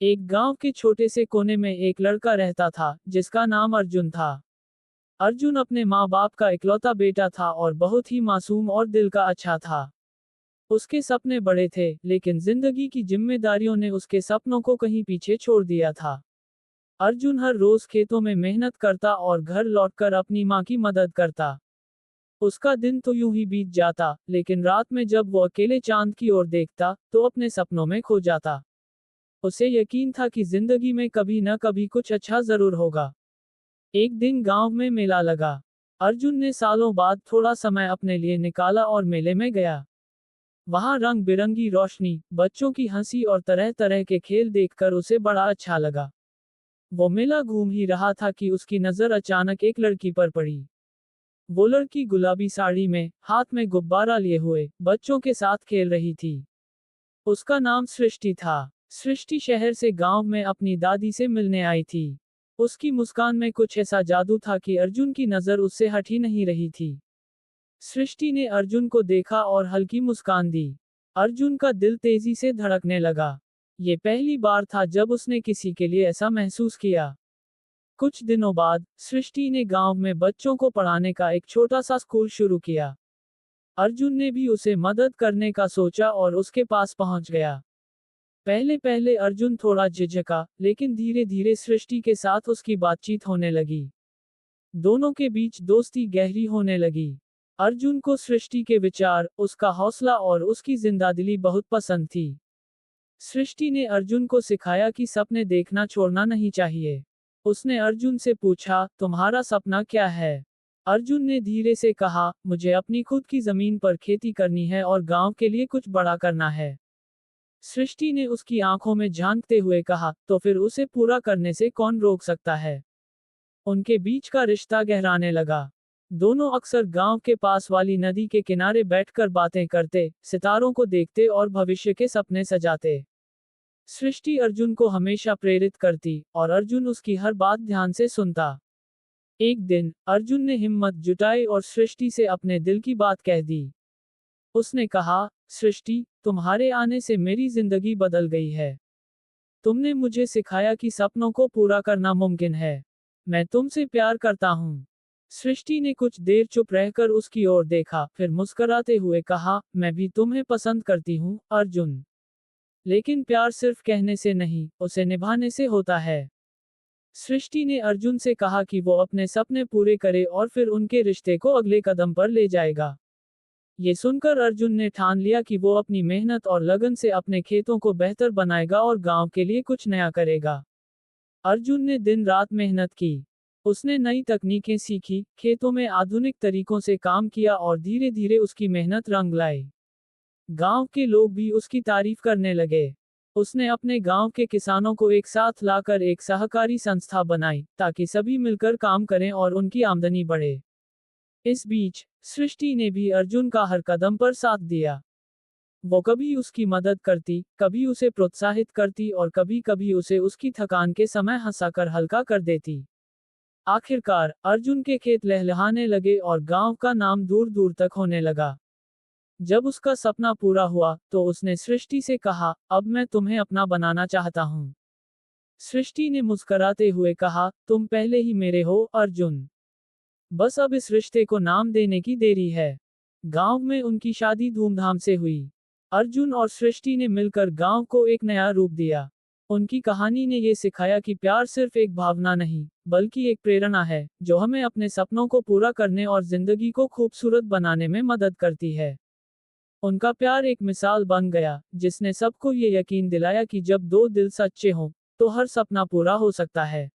एक गांव के छोटे से कोने में एक लड़का रहता था जिसका नाम अर्जुन था। अर्जुन अपने माँ बाप का इकलौता बेटा था और बहुत ही मासूम और दिल का अच्छा था। उसके सपने बड़े थे, लेकिन जिंदगी की जिम्मेदारियों ने उसके सपनों को कहीं पीछे छोड़ दिया था। अर्जुन हर रोज खेतों में मेहनत करता और घर लौटकर अपनी माँ की मदद करता। उसका दिन तो यूं ही बीत जाता, लेकिन रात में जब वो अकेले चांद की ओर देखता तो अपने सपनों में खो जाता। उसे यकीन था कि जिंदगी में कभी न कभी कुछ अच्छा जरूर होगा। एक दिन गांव में मेला लगा। अर्जुन ने सालों बाद थोड़ा समय अपने लिए निकाला और मेले में गया। वहां रंग बिरंगी रोशनी, बच्चों की हंसी और तरह तरह के खेल देखकर उसे बड़ा अच्छा लगा। वो मेला घूम ही रहा था कि उसकी नजर अचानक एक लड़की पर पड़ी। वो लड़की गुलाबी साड़ी में, हाथ में गुब्बारा लिए हुए, बच्चों के साथ खेल रही थी। उसका नाम सृष्टि था। सृष्टि शहर से गांव में अपनी दादी से मिलने आई थी। उसकी मुस्कान में कुछ ऐसा जादू था कि अर्जुन की नजर उससे हट ही नहीं रही थी। सृष्टि ने अर्जुन को देखा और हल्की मुस्कान दी। अर्जुन का दिल तेजी से धड़कने लगा। ये पहली बार था जब उसने किसी के लिए ऐसा महसूस किया। कुछ दिनों बाद सृष्टि ने गांव में बच्चों को पढ़ाने का एक छोटा सा स्कूल शुरू किया। अर्जुन ने भी उसे मदद करने का सोचा और उसके पास पहुंच गया। पहले पहले अर्जुन थोड़ा झिझका, लेकिन धीरे धीरे सृष्टि के साथ उसकी बातचीत होने लगी। दोनों के बीच दोस्ती गहरी होने लगी। अर्जुन को सृष्टि के विचार, उसका हौसला और उसकी जिंदादिली बहुत पसंद थी। सृष्टि ने अर्जुन को सिखाया कि सपने देखना छोड़ना नहीं चाहिए। उसने अर्जुन से पूछा, तुम्हारा सपना क्या है? अर्जुन ने धीरे से कहा, मुझे अपनी खुद की जमीन पर खेती करनी है और गांव के लिए कुछ बड़ा करना है। सृष्टि ने उसकी आंखों में झांकते हुए कहा, तो फिर उसे पूरा करने से कौन रोक सकता है? उनके बीच का रिश्ता गहराने लगा। दोनों अक्सर गांव के पास वाली नदी के किनारे बैठकर बातें करते, सितारों को देखते और भविष्य के सपने सजाते। सृष्टि अर्जुन को हमेशा प्रेरित करती, और अर्जुन उसकी हर बात ध्यान से सुनता। एक दिन अर्जुन ने हिम्मत जुटाई और सृष्टि से अपने दिल की बात कह दी। उसने कहा, सृष्टि, तुम्हारे आने से मेरी जिंदगी बदल गई है। तुमने मुझे सिखाया कि सपनों को पूरा करना मुमकिन है। मैं तुमसे प्यार करता हूँ। सृष्टि ने कुछ देर चुप रहकर उसकी ओर देखा, फिर मुस्कुराते हुए कहा, मैं भी तुम्हें पसंद करती हूँ, अर्जुन। लेकिन प्यार सिर्फ कहने से नहीं, उसे निभाने से होता है। सृष्टि ने अर्जुन से कहा कि वो अपने सपने पूरे करे और फिर उनके रिश्ते को अगले कदम पर ले जाएगा। ये सुनकर अर्जुन ने ठान लिया कि वो अपनी मेहनत और लगन से अपने खेतों को बेहतर बनाएगा और गांव के लिए कुछ नया करेगा। अर्जुन ने दिन रात मेहनत की। उसने नई तकनीकें सीखी, खेतों में आधुनिक तरीकों से काम किया और धीरे धीरे उसकी मेहनत रंग लाई। गांव के लोग भी उसकी तारीफ करने लगे। उसने अपने गांव के किसानों को एक साथ लाकर एक सहकारी संस्था बनाई, ताकि सभी मिलकर काम करें और उनकी आमदनी बढ़े। इस बीच सृष्टि ने भी अर्जुन का हर कदम पर साथ दिया। वो कभी उसकी मदद करती, कभी उसे प्रोत्साहित करती और कभी कभी उसे उसकी थकान के समय हंसाकर हल्का कर देती। आखिरकार अर्जुन के खेत लहलहाने लगे और गांव का नाम दूर दूर तक होने लगा। जब उसका सपना पूरा हुआ तो उसने सृष्टि से कहा, अब मैं तुम्हें अपना बनाना चाहता हूँ। सृष्टि ने मुस्कुराते हुए कहा, तुम पहले ही मेरे हो, अर्जुन। बस अब इस रिश्ते को नाम देने की देरी है। गांव में उनकी शादी धूमधाम से हुई। अर्जुन और सृष्टि ने मिलकर गांव को एक नया रूप दिया। उनकी कहानी ने ये सिखाया कि प्यार सिर्फ एक भावना नहीं, बल्कि एक प्रेरणा है, जो हमें अपने सपनों को पूरा करने और जिंदगी को खूबसूरत बनाने में मदद करती है। उनका प्यार एक मिसाल बन गया, जिसने सबको ये यकीन दिलाया कि जब दो दिल सच्चे हों, तो हर सपना पूरा हो सकता है।